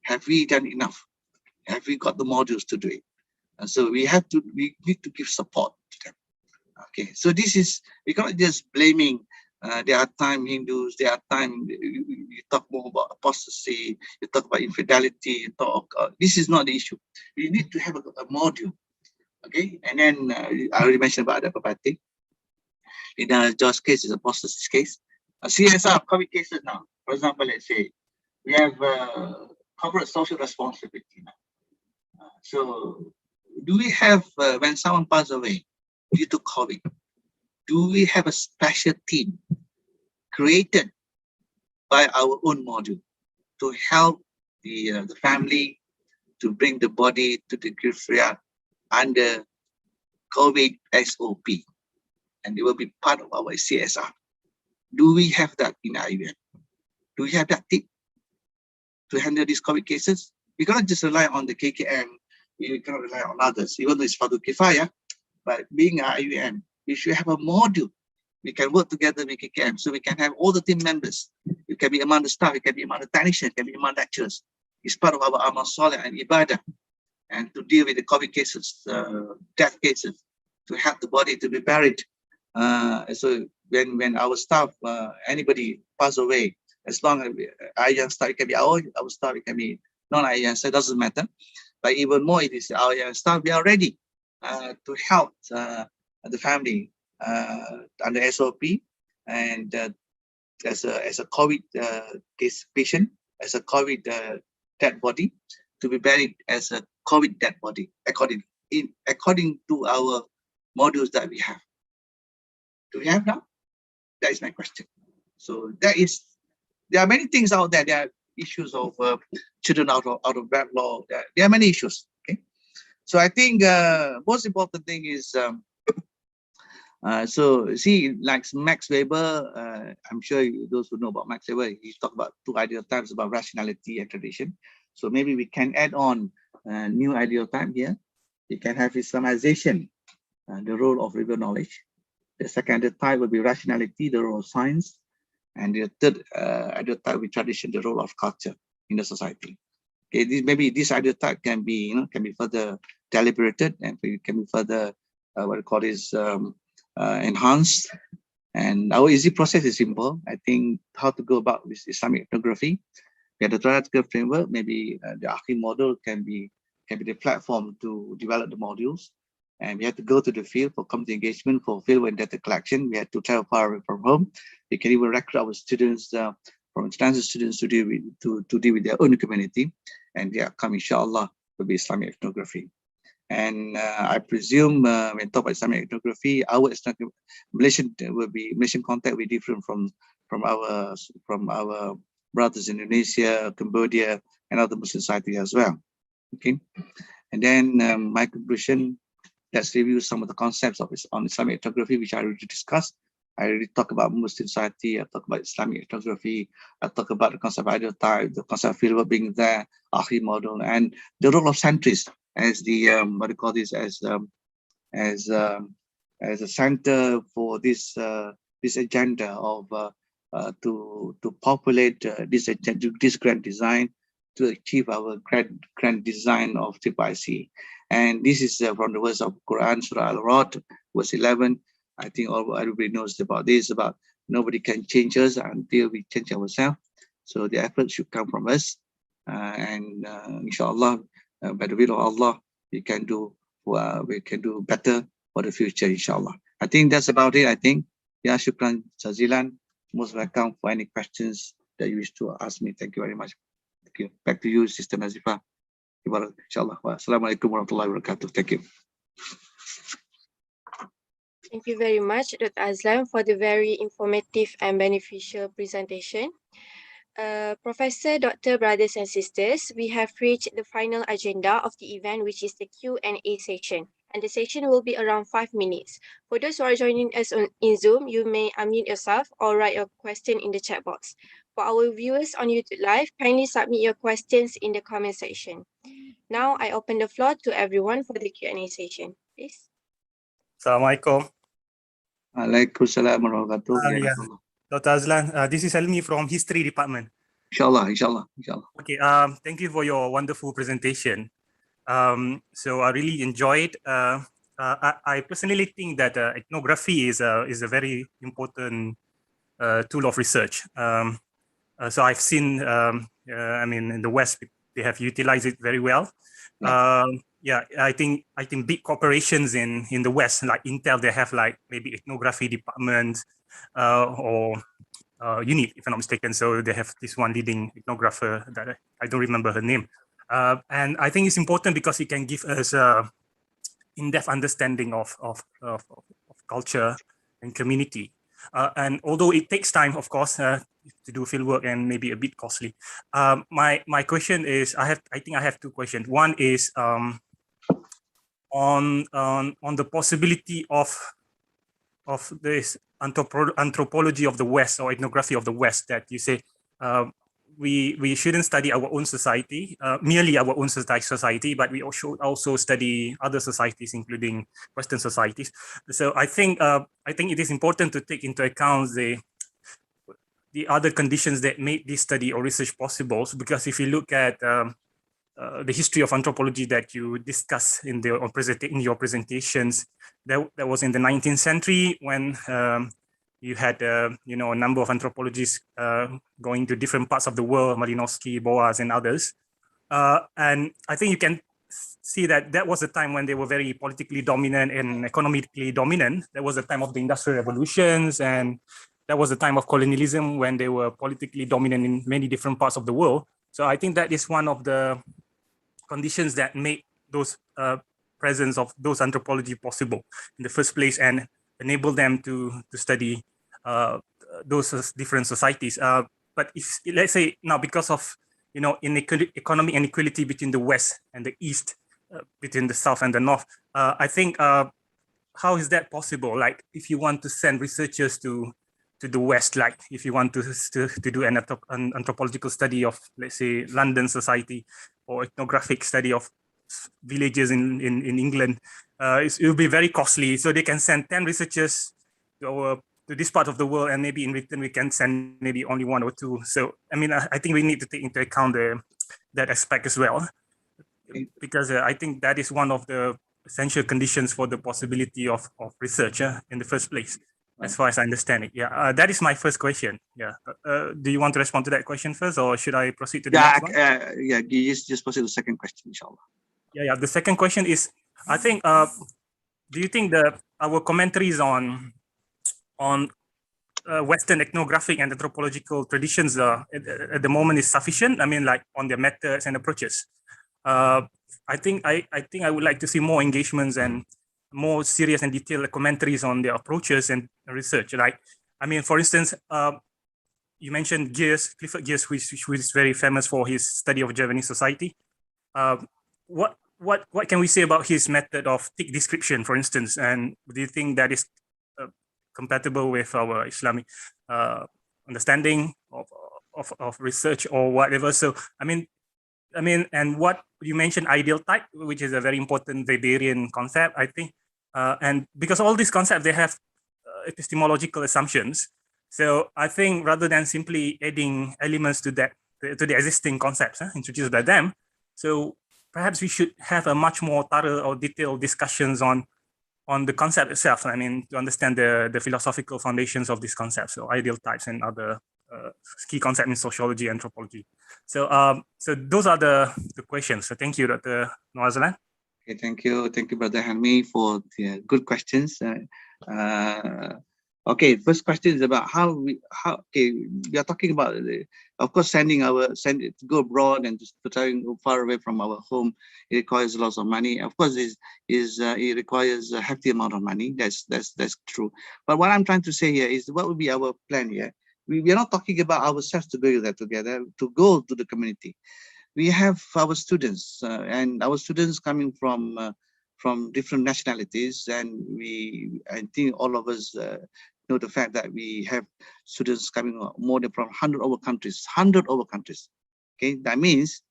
Have we done enough? Have we got the modules to do it? And so we need to give support to them. Okay, so this is, we cannot just blaming. There are time Hindus, there are time you talk more about apostasy, you talk about infidelity, you talk. This is not the issue. We need to have a module. Okay, and then I already mentioned about the property. In George's case, is apostasy case. CSR COVID cases now. For example, let's say we have corporate social responsibility now. So, do we have when someone passes away due to COVID? Do we have a special team created by our own module to help the family to bring the body to the graveyard under COVID SOP, and it will be part of our CSR? Do we have that in IUM? Do we have that team to handle these COVID cases? We cannot just rely on the KKM. We cannot rely on others, even though it's Fardu Kifaya. But being IUM, we should have a module. We can work together with KKM, so we can have all the team members. It can be among the staff, it can be among the technicians, it can be among lecturers. It's part of our Amal Saleh and Ibadah, and to deal with the COVID cases, death cases, to help the body to be buried. So when our staff, anybody pass away, as long as IUM staff, it can be our staff, it can be non-IUM staff, it doesn't matter. But even more, it is our staff, we are ready to help the family under SOP and as a COVID case patient, as a COVID dead body, to be buried as a COVID dead body according to our modules that we have. Do we have now? That is my question. So there are many things out there. There are issues of children out of wedlock. There are many issues. Okay, so I think most important thing is so see, like Max Weber, I'm sure those who know about Max Weber, he talked about two ideal types about rationality and tradition. So maybe we can add on new ideal type here. We can have Islamization, the role of river knowledge. The second type would be rationality, the role of science. And the third ideal type would be tradition, the role of culture in the society. Okay, maybe this ideal type can be, can be further deliberated and can be further what we call is enhanced. And our easy process is simple. I think how to go about with Islamic ethnography. We have the theoretical framework. Maybe the Akhi Model can be the platform to develop the modules. And we have to go to the field for community engagement, for field and data collection. We have to travel far away from home. We can even recruit our students from international students to deal with their own community. And the outcome, inshallah, will be Islamic ethnography. And I presume when talk about Islamic ethnography, our Malaysian contact will be different from our brothers in Indonesia, Cambodia, and other Muslim society as well. Okay, and then my conclusion. Let's review some of the concepts on Islamic ethnography, which I already discussed. I already talked about Muslim society. I talked about Islamic ethnography. I talked about the concept of ideal type, the concept of fieldwork being there, Akhi Model, and the role of centrists as the what do you call this, as a center for this agenda of to populate this grand design, to achieve our grand design of TIC. And this is from the verse of Quran, Surah Al-Ra'd, verse 11. I think everybody knows about this, about nobody can change us until we change ourselves. So the effort should come from us. And inshallah, by the will of Allah, we can do better for the future, inshallah. I think that's about it, I think. Ya, shukran, jazilan. Most welcome for any questions that you wish to ask me. Thank you very much. Thank you. Back to you, Sister Nazifa. Inshallah. Assalamualaikum warahmatullahi wabarakatuh. Thank you. Thank you very much, Dr. Azlan, for the very informative and beneficial presentation. Professor, Doctor, brothers and sisters, we have reached the final agenda of the event, which is the Q&A session. And the session will be around 5 minutes. For those who are joining us in Zoom, you may unmute yourself or write your question in the chat box. For our viewers on YouTube Live, kindly submit your questions in the comment section. Now, I open the floor to everyone for the Q&A session, please. Assalamualaikum. Waalaikumsalam warahmatullahi Yeah. wabarakatuh. Dr. Azlan, this is Helmi from History Department. Inshallah. Okay, thank you for your wonderful presentation. So I really enjoyed. I personally think that ethnography is a very important tool of research. So I've seen, I mean, in the West, they have utilized it very well. Yeah, I think big corporations in the West, like Intel, they have like maybe ethnography department or unit, if I'm not mistaken. So they have this one leading ethnographer that I don't remember her name. And I think it's important because it can give us in-depth understanding of culture and community. And although it takes time, of course, to do fieldwork and maybe a bit costly. My question is, I think I have two questions. One is on the possibility of this anthropology of the West or ethnography of the West, that you say we shouldn't study our own society, merely our own society, but we should also study other societies, including Western societies. So I think it is important to take into account the other conditions that made this study or research possible. Because if you look at the history of anthropology that you discuss in your presentations, that was in the 19th century when you had a number of anthropologists going to different parts of the world, Malinowski, Boas, and others. And I think you can see that that was a time when they were very politically dominant and economically dominant. That was the time of the industrial revolutions, and that was the time of colonialism when they were politically dominant in many different parts of the world. So I think that is one of the conditions that made those presence of those anthropology possible in the first place and enable them to study those different societies. But if, let's say now, because of economic inequality between the West and the East, between the South and the North, I think how is that possible? Like, if you want to send researchers to the West, like if you want to do an anthropological study of, let's say, London society, or ethnographic study of villages in England, it will be very costly. So they can send 10 researchers to this part of the world, and maybe in return we can send maybe only 1 or 2. So I mean, I think we need to take into account that aspect as well, because I think that is one of the essential conditions for the possibility of research in the first place, as far as I understand it. Yeah, that is my first question. Yeah, do you want to respond to that question first, or should I proceed to the next one? Yeah, you just proceed to the second question, inshallah. Yeah. The second question is, I think, do you think our commentaries on Western ethnographic and anthropological traditions at the moment is sufficient? I mean, like on their methods and approaches. I think I would like to see more engagements and more serious and detailed commentaries on their approaches and research. Like, I mean, for instance, you mentioned Clifford Geer's, which is very famous for his study of Javanese society. What can we say about his method of tick description, for instance? And do you think that is compatible with our Islamic understanding of research or whatever? So I mean, and what you mentioned, ideal type, which is a very important Weberian concept, I think. And because all these concepts, they have epistemological assumptions. So I think rather than simply adding elements to the existing concepts introduced by them, so perhaps we should have a much more thorough or detailed discussions on the concept itself. I mean, to understand the philosophical foundations of these concepts, so ideal types and other key concepts in sociology, anthropology. So so those are the questions. So thank you, Dr. Noor Azlan. Okay, thank you, Brother Helmi, for the good questions. Okay, first question is about we are talking about, of course, send it to go abroad and to travel far away from our home. It requires lots of money. Of course, it requires a hefty amount of money. That's true. But what I'm trying to say here is, what would be our plan here? We are not talking about ourselves to go there together, to go to the community. We have our students, and our students coming from different nationalities, and I think all of us know the fact that we have students coming more than from 100 over countries. Okay, that means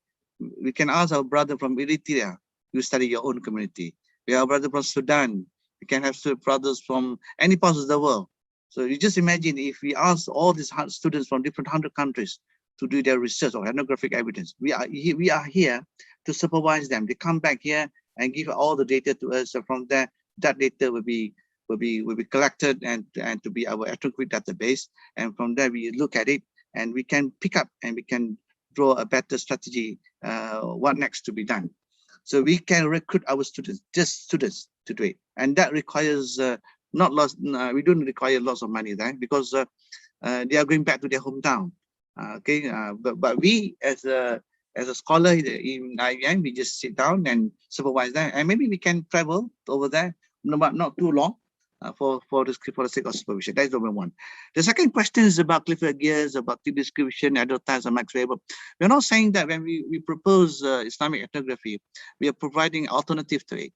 we can ask our brother from Eritrea, you study your own community. We have a brother from Sudan. We can have brothers from any parts of the world. So you just imagine if we ask all these students from different 100 countries to do their research or ethnographic evidence. We are here to supervise them. They come back here and give all the data to us. So from there, that data will be collected and to be our ethnographic database. And from there, we look at it and we can pick up and we can draw a better strategy, what next to be done. So we can recruit our students, just students, to do it. And that requires we don't require lots of money there, because they are going back to their hometown. But we as a scholar in IBM, we just sit down and supervise that, and maybe we can travel over there, but not too long, for the sake of supervision. That's number one. The second question is about Clifford Geer's, about the description, advertise, and Max Weber. We're not saying that when we propose Islamic ethnography, we are providing alternative to it.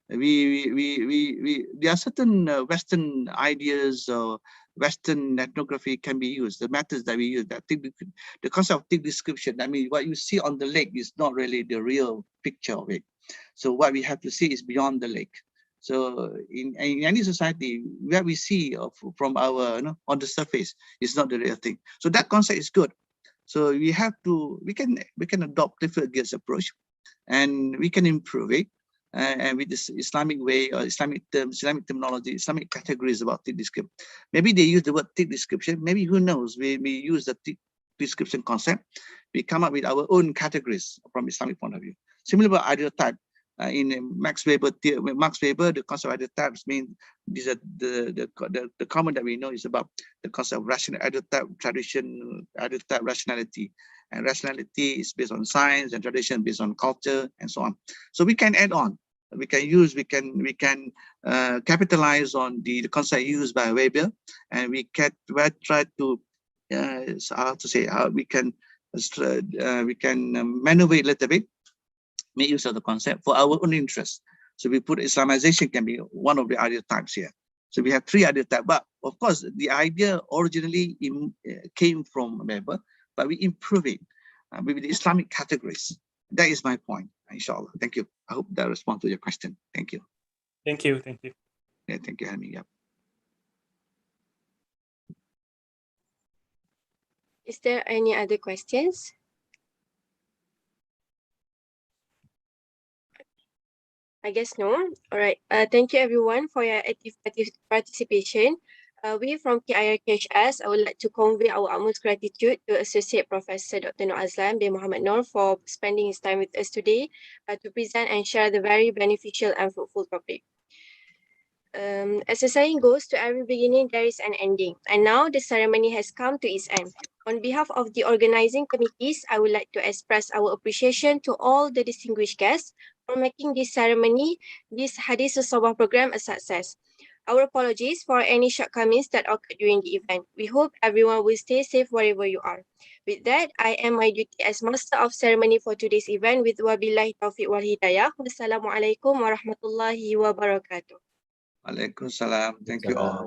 There are certain Western ideas or Western ethnography can be used. The methods that we use, the concept of tick description, I mean, what you see on the lake is not really the real picture of it. So what we have to see is beyond the lake. So in any society, where we see from our on the surface is not the real thing. So that concept is good. So we can adopt Clifford Geer's approach, and we can improve it. And with this Islamic way, or Islamic terms, Islamic terminology, Islamic categories about tick description. Maybe they use the word tick description. Maybe, who knows, we use the tick description concept. We come up with our own categories from Islamic point of view. Similar about ideal type. In Max Weber, the concept of ideal types means these are the common that we know is about the concept of rational ideal type, tradition, ideal type, rationality. And rationality is based on science, and tradition based on culture, and so on. So we can add on. We can capitalize on the concept used by Weber, and we can try to we can maneuver a little bit, make use of the concept for our own interest. So we put Islamization can be one of the ideal types here. So we have 3 ideal types, but of course the idea originally came from Weber, but we improve it with the Islamic categories. That is my point, inshallah. Thank you. I hope that responds to your question. Thank you. Thank you. Thank you. Yeah, thank you, Hami. Yeah. Is there any other questions? I guess no. All right. Thank you everyone for your active participation. We from KIRKHS, I would like to convey our utmost gratitude to Associate Professor Dr. Noor Azlan bin Muhammad Noor for spending his time with us today to present and share the very beneficial and fruitful topic. As the saying goes, to every beginning there is an ending. And now the ceremony has come to its end. On behalf of the organizing committees, I would like to express our appreciation to all the distinguished guests for making this ceremony, this Hadissus Sobah program, a success. Our apologies for any shortcomings that occurred during the event. We hope everyone will stay safe wherever you are. With that, I am my duty as Master of Ceremony for today's event with wabillahi taufiq wal hidayah. Wassalamualaikum warahmatullahi wabarakatuh. Waalaikumsalam. Thank you all.